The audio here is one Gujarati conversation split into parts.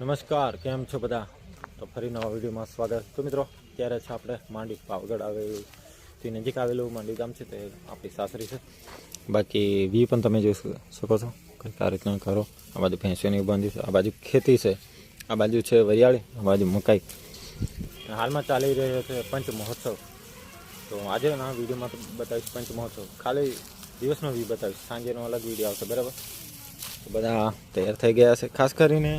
નમસ્કાર, કેમ છો બધા? તો ફરી નવા વિડીયોમાં સ્વાગત. તો મિત્રો, ત્યારે છે આપણે માંડી પાવગઢ આવેલું તે નજીક આવેલું માંડી ગામ છે, તે આપણી સાસરી છે. બાકી વી પણ તમે જોઈ શકો છો કંઈક આ રીતના કરો. આ બાજુ ભેંસોની બાંધી છે, આ બાજુ ખેતી છે, આ બાજુ છે વરિયાળી, આ બાજુ મકાઈ. હાલમાં ચાલી રહ્યો છે પંચ મહોત્સવ. તો આજે આ વિડીયોમાં તો બતાવીશ પંચ મહોત્સવ, ખાલી દિવસનો વી બતાવીશ, સાંજેનો અલગ વિડીયો આવશે, બરાબર? તો બધા તૈયાર થઈ ગયા છે. ખાસ કરીને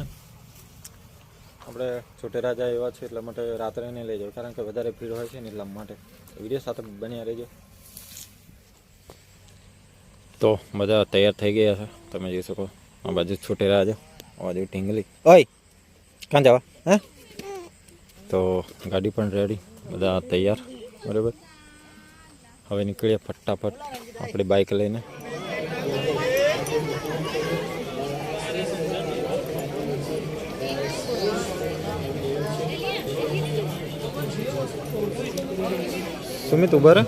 આપણે છોટે રાજા એવા છે એટલા માટે રાત્રે નહીં લઈ જાવ, કારણ કે વધારે ભીડ હોય છે ને એટલા માટે. વિડીયો સાથે બન્યા રહેજો. તો બધા તૈયાર થઈ ગયા છે, તમે જોઈ શકો. આ બાજુ છોટે રાજા, આ બાજુ ઢીંગલી. ઓય ક્યાં જવા? હે? તો ગાડી પણ રેડી, બધા તૈયાર, બરાબર? હવે નીકળીએ ફટાફટ આપણી બાઇક લઈને. સુમિત ઉભા રહે.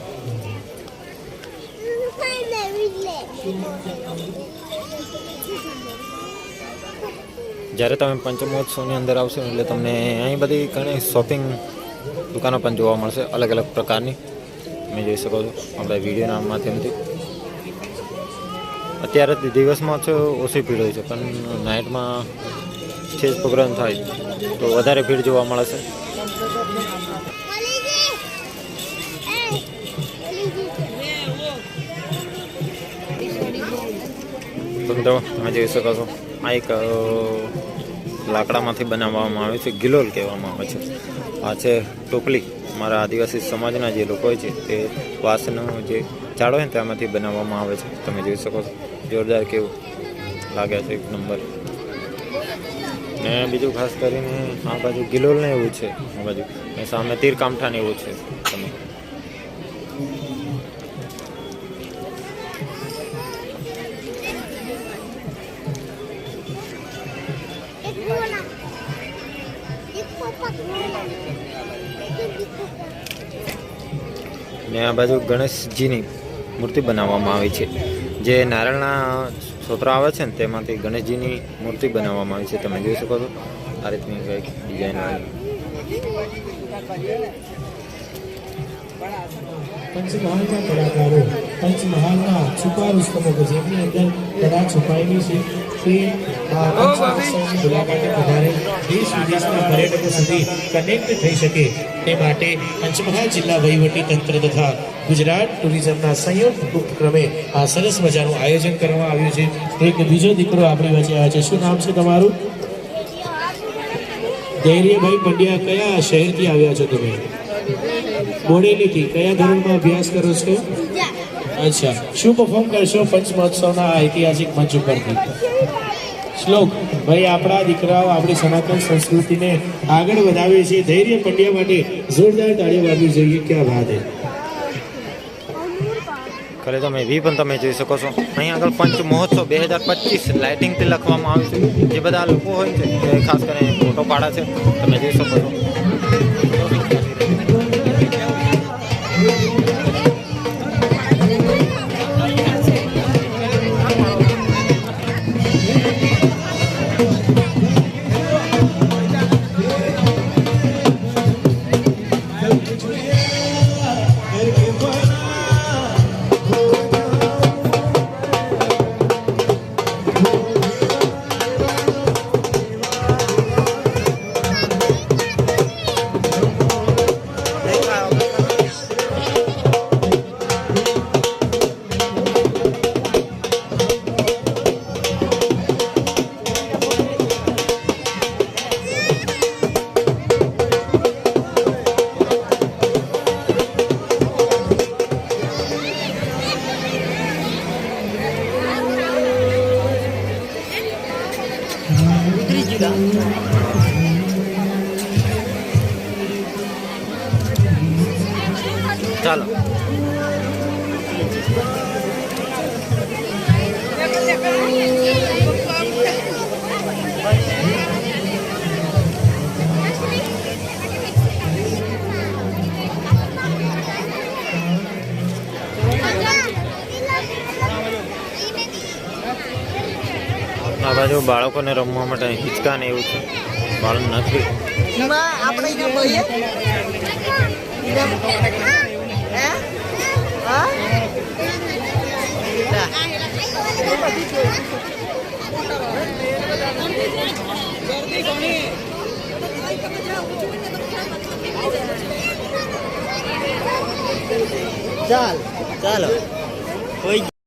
જ્યારે તમે પંચમહોત્સવની અંદર આવશો એટલે તમને અહીં બધી ઘણી શોપિંગ દુકાનો પણ જોવા મળશે, અલગ અલગ પ્રકારની. તમે જોઈ શકો છો આપણા વિડીયોના માધ્યમથી. અત્યારે દિવસમાં તો ઓછી ભીડ હોય છે, પણ નાઇટમાં સ્ટેજ પ્રોગ્રામ થાય તો વધારે ભીડ જોવા મળે છે. તો તમે જોઈ શકો છો, આ એક લાકડામાંથી બનાવવામાં આવે છે, ગિલોલ કહેવામાં આવે છે. આ છે ટોપલી. અમારા આદિવાસી સમાજના જે લોકો હોય છે તે વાંસનો જે ઝાડ હોય ને ત્યાંમાંથી બનાવવામાં આવે છે. તમે જોઈ શકો છો, જોરદાર કેવું લાગે છે, એક નંબર. ને બીજું ખાસ કરીને આ બાજુ ગિલોલ ને એવું છે, આ બાજુ સામે તીર કામઠા ને એવું છે. તમે ને આ બાજુ ગણેશજીની મૂર્તિ બનાવવામાં આવી છે. જે નારળના છોતરા આવે છે ને તેમાંથી ગણેશજીની મૂર્તિ બનાવવામાં આવી છે. તમે જોઈ શકો છો આ રીતની કંઈક ડિઝાઇન વાળી. પંચમહાલના કલાકારો પંચમહાલના છુપા રુસ્તમો કે જેમની અંદર કળા છુપાયેલી છે તે પંચમહોત્સવની મુલાકાતે વધારે દેશ વિદેશના પર્યટકો સુધી કનેક્ટ થઈ શકે તે માટે પંચમહાલ જિલ્લા વહીવટી તંત્ર તથા ગુજરાત ટુરિઝમના સંયુક્ત ઉપક્રમે આ સરસ મજાનું આયોજન કરવામાં આવ્યું છે. એક બીજો દીકરો આપણી વચ્ચે આવ્યો છે. શું નામ છે તમારું? ધૈર્યભાઈ પંડ્યા. કયા શહેરથી આવ્યા છો તમે? બોડેલીથી. કયા ધોરણમાં અભ્યાસ કરો છો? અચ્છા, શું પરફોર્મ કરશો પંચમહોત્સવના ઐતિહાસિક મંચ ઉપરથી? શ્લોક. ભાઈ, આપણા દીકરાઓ આપણી સનાતન સંસ્કૃતિને આગળ વધાવે છે. ધૈર્ય પંડ્યા માટે જોરદાર તાળીઓ વાગવી જોઈએ. ક્યાં વાત હે. ખરે તમે વી પણ તમે જોઈ શકો છો. અહીં આગળ પંચ મહોત્સવ 2025 લાઇટિંગથી લખવામાં આવ્યું છે. જે બધા લોકો હોય છે તે ખાસ કરીને ફોટો પાડે છે, તમે જોઈ શકો છો. ચાલો આ બાજુ બાળકોને રમવા માટે હિંચકા ને એવું છે. બાળન નથી એમાં આપણે અહીંયા બોલીએ હે હા ચાલ ચાલો કોઈ